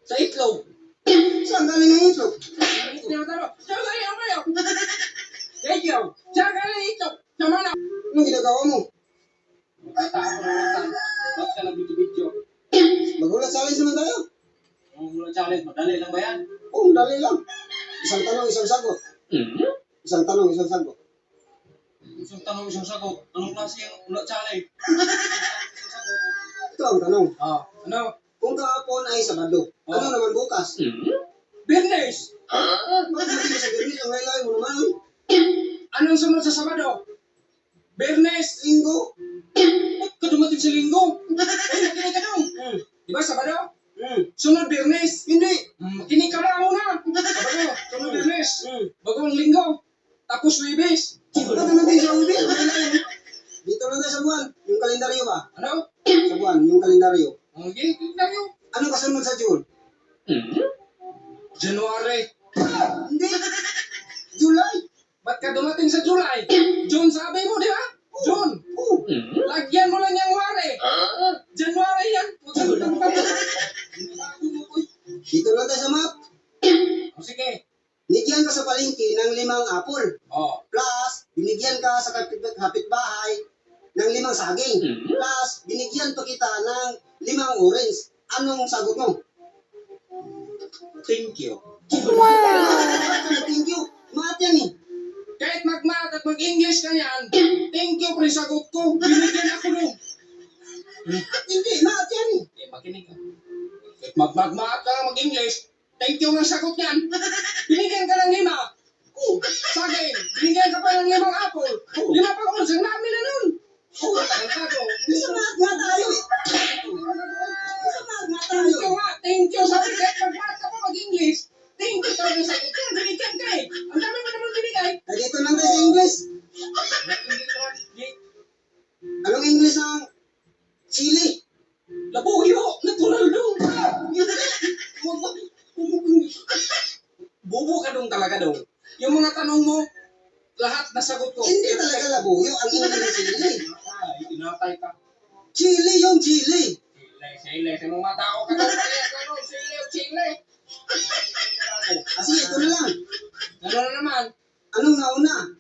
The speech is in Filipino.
Sa itlog. Saan galing ang itlog? Tinatanong, saan galing ang kayo? Ikaw, saan galing ang itlog? Sa mana? Anong ginagawa mo? Magkataako na lang. Ba't ka nag-video-video? Magulat challenge naman tayo. Ang mula challenge, madali lang ba yan? Oo, dali lang. Isang tanong, isang sagot. Isang tanong, isang sagot. Isang tanong, isang sagot. Anong klase yung mula challenge? Isang sagot. Ito ang tanong. Ano? Kung kahapon ay Sabado, ano naman bukas? Business! Bakit natin sa Bernis ang laylay mo naman? Anong sunod sa Sabado? Bernes! Linggo? Ba't ka dumating sa linggo? Ay, makinig ka dong. Di ba Sabado? Sunod Bernes. Hindi. Makinig ka lang muna. Sabado, sunod Bernes. Bagong linggo. Tapos Webes. Ba't natin sa ubi? Ang laylay mo. Dito lang tayo sa buwan. Yung kalendaryo ba? Ano? Sa buwan, yung kalendaryo. Okay, tignan nyo. Ano kasunod sa June? January. Hindi. July. Ba't ka dumating sa July? June sabi mo, di ba? June. Oo. Lagyan mo lang yung wari. January yan. Magsagot ng pati. Dito lang tayo sa map. O sige. Binigyan ka sa palengke ng 5 apple. Plus, binigyan ka sa kapitbahay ng 5 saging. Plus, binigyan pa kita ng 5 orange. Anong sagot mo? Thank you. Thank you. Maat yan eh. Kahit mag-math at mag-English ka yan, thank you pre sagot ko. Binigyan ako nung. Hindi, maat yan eh. Makinig ka. Kahit mag-math ka mag-English, thank you ng sagot yan. Binigyan ka ng 5. Saging, binigyan ka pa ng 5 apple. 5 pa orange, ang dami na nun. Tarantado. Isa maat nga tayo eh. Isa maat nga tayo. Thank you nga, thank you. Sabi kahit mag-math ka pa mag-English, thank you talaga sa sagot yan. Binigyan ka eh. Ang dami mo naman binigay. Nandito lang tayo sa English. Anong English ng Chili? Labuyo! Natural dong! Bobo ka dong talaga dong. Yung mga tanong mo, lahat nasagot ko. Hindi talaga labuyo. Ang English ng Chili. Ay, inatay ka. Chili yung Chili. Sile. Sa mga tao ka dong. Sile. Kasi ito na lang. Ano na naman? Anong nauna?